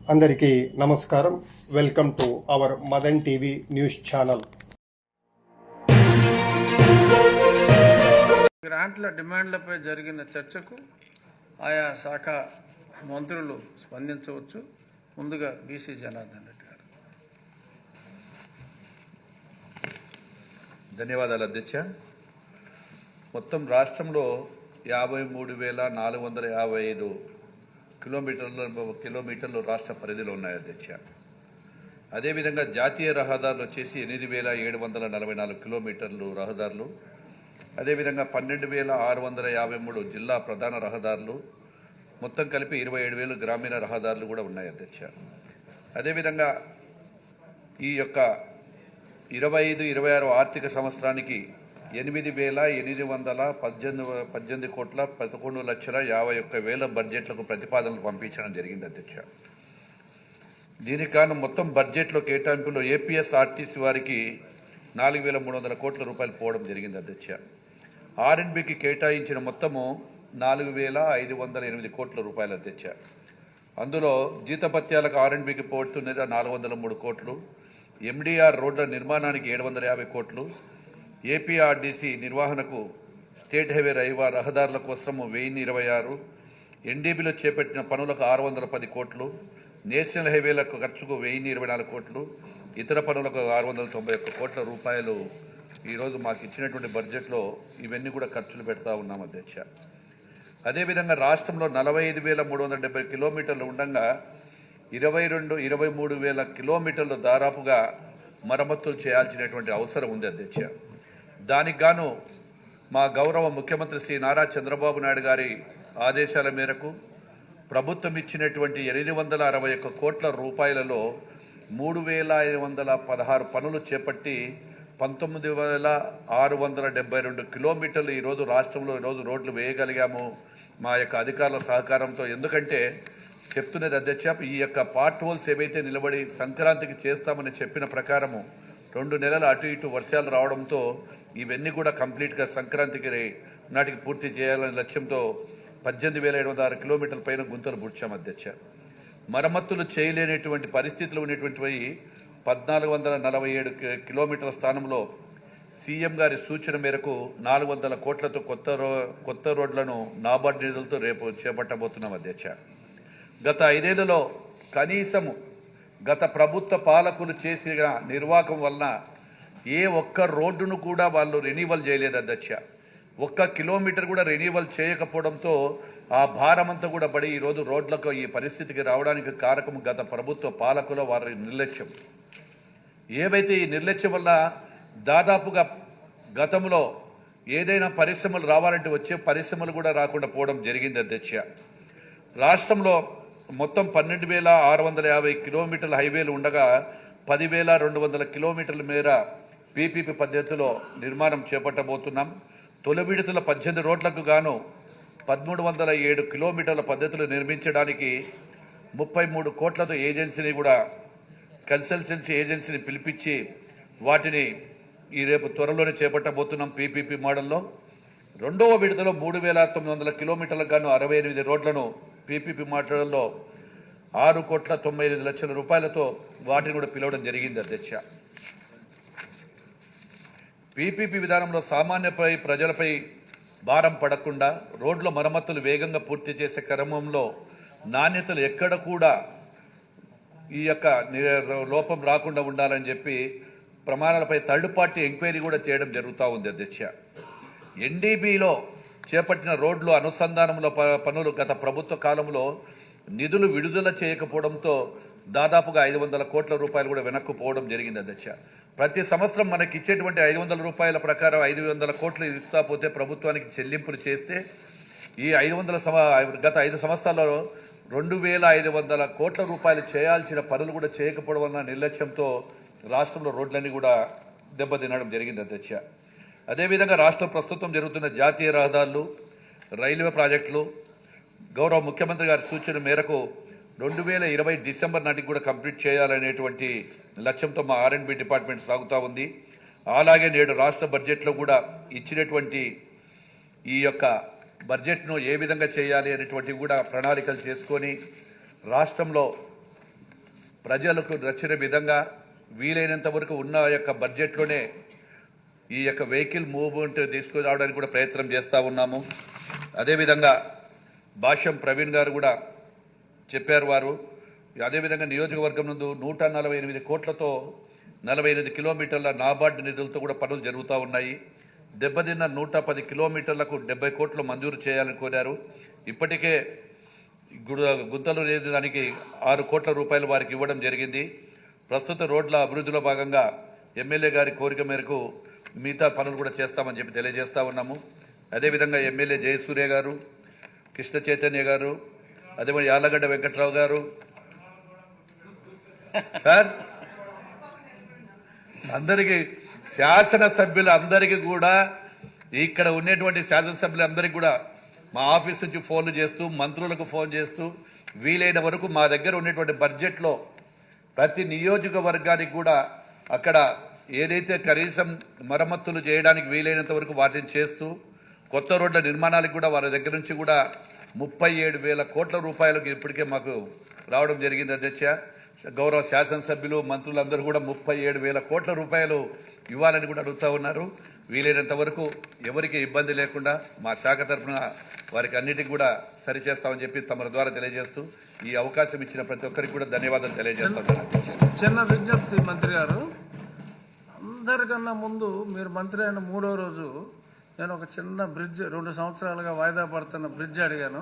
అందరికీ నమస్కారం. Welcome to our Madan TV news channel. గ్రాంట్ల డిమాండ్లపై జరిగిన చర్చకు ఆయా శాఖ మంత్రులు స్పందించవచ్చు. ముందుగా బీసీ జనార్దన్ రెడ్డి గారు. ధన్యవాదాలు అధ్యక్ష. మొత్తం రాష్ట్రంలో 53,455 కిలోమీటర్లు రాష్ట్ర పరిధిలో ఉన్నాయి అధ్యక్ష. అదేవిధంగా జాతీయ రహదారులు వచ్చేసి 8,744 కిలోమీటర్లు రహదారులు, అదేవిధంగా 12,653 జిల్లా ప్రధాన రహదారులు, మొత్తం కలిపి 27,000 గ్రామీణ రహదారులు కూడా ఉన్నాయి అధ్యక్ష. అదేవిధంగా ఈ యొక్క 25-26 ఆర్థిక సంవత్సరానికి 8,818 కోట్ల 11,51,000 బడ్జెట్లకు ప్రతిపాదనలు పంపించడం జరిగింది అధ్యక్ష. దీనికి కాను మొత్తం బడ్జెట్లో కేటాయింపులో ఏపీఎస్ఆర్టీసీ వారికి 4,300 కోట్ల రూపాయలు పోవడం జరిగింది అధ్యక్ష. ఆర్ఎండ్బికి కేటాయించిన మొత్తము 4,508 కోట్ల రూపాయలు అధ్యక్ష. అందులో జీతభత్యాలకు ఆర్ఎండ్బికి పోతున్నది 403 కోట్లు, ఎండిఆర్ రోడ్ల నిర్మాణానికి 750 కోట్లు, ఏపీఆర్డీసీ నిర్వహణకు స్టేట్ హైవే రహదారుల కోసము 1026, ఎన్డీబీలో చేపట్టిన పనులకు 610 కోట్లు, నేషనల్ హైవేలకు ఖర్చుకు 1024 కోట్లు, ఇతర పనులకు 691 కోట్ల రూపాయలు ఈరోజు మాకు ఇచ్చినటువంటి బడ్జెట్లో ఇవన్నీ కూడా ఖర్చులు పెడతా ఉన్నాం అధ్యక్ష. అదేవిధంగా రాష్ట్రంలో 45,370 కిలోమీటర్లు ఉండగా 23,000 కిలోమీటర్లు దాదాపుగా మరమ్మతులు చేయాల్సినటువంటి అవసరం ఉంది అధ్యక్ష. దానికి గాను మా గౌరవ ముఖ్యమంత్రి శ్రీ నారా చంద్రబాబు నాయుడు గారి ఆదేశాల మేరకు ప్రభుత్వం ఇచ్చినటువంటి 861 కోట్ల రూపాయలలో 3,516 పనులు చేపట్టి 19,672 కిలోమీటర్లు ఈరోజు రాష్ట్రంలో రోడ్లు వేయగలిగాము మా యొక్క అధికారుల సహకారంతో. ఎందుకంటే చెప్తున్నది అధ్యక్ష, ఈ యొక్క పార్ట్ హోల్స్ ఏవైతే నిలబడి సంక్రాంతికి చేస్తామని చెప్పిన ప్రకారము 2 నెలలు అటు ఇటు వర్షాలు రావడంతో ఇవన్నీ కూడా కంప్లీట్గా సంక్రాంతికి నాటికి పూర్తి చేయాలనే లక్ష్యంతో 18,706 కిలోమీటర్ల పైన గుంతలు పూడ్చాం అధ్యక్ష. మరమ్మతులు చేయలేనటువంటి పరిస్థితులు ఉన్నటువంటివి 1,447 కిలోమీటర్ల స్థానంలో సీఎం గారి సూచన మేరకు 400 కోట్లతో కొత్త రోడ్లను నాబార్డ్ నిధులతో రేపు చేపట్టబోతున్నాం అధ్యక్ష. గత 5 ఏళ్లలో కనీసము గత ప్రభుత్వ పాలకులు చేసిన నిర్వాహకం వలన ఏ ఒక్క రోడ్డును కూడా వాళ్ళు రెన్యూవల్ చేయలేదు అధ్యక్ష. 1 కిలోమీటర్ కూడా రెన్యూవల్ చేయకపోవడంతో ఆ భారమంతా కూడా పడి ఈరోజు రోడ్లకు ఈ పరిస్థితికి రావడానికి కారకం గత ప్రభుత్వ పాలకుల వారి నిర్లక్ష్యం. ఏవైతే ఈ నిర్లక్ష్యం వల్ల దాదాపుగా గతంలో ఏదైనా పరిశ్రమలు రావాలంటే వచ్చే పరిశ్రమలు కూడా రాకుండా పోవడం జరిగింది అధ్యక్ష. రాష్ట్రంలో మొత్తం 12,650 కిలోమీటర్ల హైవేలు ఉండగా 10,200 కిలోమీటర్ల మేర పీపీపీ పద్ధతిలో నిర్మాణం చేపట్టబోతున్నాం. తొలి విడతల 18 రోడ్లకు గాను 1,307 కిలోమీటర్ల పద్ధతులు నిర్మించడానికి 33 కోట్లతో ఏజెన్సీని కూడా కన్సల్టెన్సీ ఏజెన్సీని పిలిపించి వాటిని రేపు త్వరలోనే చేపట్టబోతున్నాం పీపీపీ మోడల్లో. రెండవ విడతలో 3,900 కిలోమీటర్లకు గాను 68 రోడ్లను పీపీపీ మోడల్లో 6,95 రూపాయలతో వాటిని కూడా పిలవడం జరిగింది అధ్యక్ష. పీపీపీ విధానంలో సామాన్యపై ప్రజలపై భారం పడకుండా రోడ్ల మరమ్మతులు వేగంగా పూర్తి చేసే క్రమంలో నాణ్యతలు ఎక్కడ కూడా ఈ యొక్క లోపం రాకుండా ఉండాలని చెప్పి ప్రమాణాలపై థర్డ్ పార్టీ ఎంక్వైరీ కూడా చేయడం జరుగుతూ ఉంది అధ్యక్ష. ఎన్డీబీలో చేపట్టిన రోడ్లు అనుసంధానంలో పనులు గత ప్రభుత్వ కాలంలో నిధులు విడుదల చేయకపోవడంతో దాదాపుగా 500 కోట్ల రూపాయలు కూడా వెనక్కు పోవడం జరిగింది అధ్యక్ష. ప్రతి సంవత్సరం మనకి ఇచ్చేటువంటి 500 రూపాయల ప్రకారం 500 కోట్లు ఇస్తా పోతే ప్రభుత్వానికి చెల్లింపులు చేస్తే ఈ గత 5 సంవత్సరాల్లో 2,500 కోట్ల రూపాయలు చేయాల్సిన పనులు కూడా చేయకపోవడం వలన నిర్లక్ష్యంతో రాష్ట్రంలో రోడ్లన్నీ కూడా దెబ్బతినడం జరిగింది అధ్యక్ష. అదేవిధంగా రాష్ట్రం ప్రస్తుతం జరుగుతున్న జాతీయ రహదారులు, రైల్వే ప్రాజెక్టులు గౌరవ ముఖ్యమంత్రి గారి సూచన మేరకు 2020 డిసెంబర్ నాటికి కూడా కంప్లీట్ చేయాలనేటువంటి లక్ష్యంతో మా ఆర్ఎండ్బి డిపార్ట్మెంట్ సాగుతూ ఉంది. అలాగే నేడు రాష్ట్ర బడ్జెట్లో కూడా ఇచ్చినటువంటి ఈ యొక్క బడ్జెట్ను ఏ విధంగా చేయాలి అనేటువంటివి కూడా ప్రణాళికలు చేసుకొని రాష్ట్రంలో ప్రజలకు నచ్చిన విధంగా వీలైనంత వరకు ఉన్న యొక్క బడ్జెట్లోనే ఈ యొక్క వెహికల్ మూవ్మెంట్ తీసుకురావడానికి కూడా ప్రయత్నం చేస్తూ ఉన్నాము. అదేవిధంగా భాష్యం ప్రవీణ్ గారు కూడా చెప్పారు. వారు అదేవిధంగా నియోజకవర్గం నందు 148 కోట్లతో 48 కిలోమీటర్ల నాబార్డు నిధులతో కూడా పనులు జరుగుతూ ఉన్నాయి. దెబ్బతిన్న 110 కిలోమీటర్లకు 70 కోట్లు మంజూరు చేయాలని కోరారు. ఇప్పటికే గుంతలు లేని దానికి 6 కోట్ల రూపాయలు వారికి ఇవ్వడం జరిగింది. ప్రస్తుత రోడ్ల అభివృద్ధిలో భాగంగా ఎమ్మెల్యే గారి కోరిక మేరకు మిగతా పనులు కూడా చేస్తామని చెప్పి తెలియజేస్తా ఉన్నాము. అదేవిధంగా ఎమ్మెల్యే జయసూర్య గారు, కృష్ణ చైతన్య గారు, అదేవిధంగా యార్లగడ్డ వెంకట్రావు గారు సార్ అందరికీ శాసనసభ్యులు అందరికీ కూడా ఇక్కడ ఉన్నటువంటి శాసనసభ్యులందరికీ కూడా మా ఆఫీస్ నుంచి ఫోన్లు చేస్తూ మంత్రులకు ఫోన్ చేస్తూ వీలైన వరకు మా దగ్గర ఉన్నటువంటి బడ్జెట్లో ప్రతి నియోజకవర్గానికి కూడా అక్కడ ఏదైతే కనీసం మరమ్మతులు చేయడానికి వీలైనంత వరకు వాటిని చేస్తూ కొత్త రోడ్ల నిర్మాణాలకు కూడా వారి దగ్గర నుంచి కూడా 37,000 కోట్ల రూపాయలకు ఇప్పటికే మాకు రావడం జరిగింది. అధ్యక్ష, గౌరవ శాసనసభ్యులు మంత్రులందరూ కూడా 37,000 కోట్ల రూపాయలు ఇవ్వాలని కూడా అడుగుతూ ఉన్నారు. వీలైనంత వరకు ఎవరికి ఇబ్బంది లేకుండా మా శాఖ తరఫున వారికి అన్నిటికీ కూడా సరిచేస్తామని చెప్పి తమ ద్వారా తెలియజేస్తూ ఈ అవకాశం ఇచ్చిన ప్రతి ఒక్కరికి కూడా ధన్యవాదాలు తెలియజేస్తాను. చిన్న విజ్ఞప్తి మంత్రి గారు, అందరికన్నా ముందు మీరు మంత్రి అయిన 3వ రోజు నేను ఒక చిన్న బ్రిడ్జ్ 2 సంవత్సరాలుగా వాయిదా పడుతున్న బ్రిడ్జ్ అడిగాను.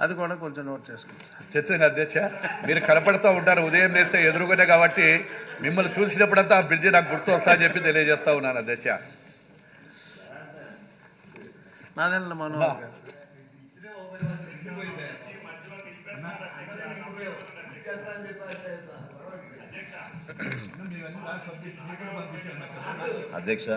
అది కూడా కొంచెం నోట్ చేసుకుంటాను. ఖచ్చితంగా అధ్యక్ష, మీరు కనపడుతూ ఉంటారు ఉదయం లేస్తే ఎదురుగానే, కాబట్టి మిమ్మల్ని చూసినప్పుడంతా ఆ బ్రిడ్జ్ నాకు గుర్తు వస్తా అని చెప్పి తెలియజేస్తా ఉన్నాను. అధ్యక్ష, నాదెండ్ల మనోహర్ గారు. అధ్యక్ష,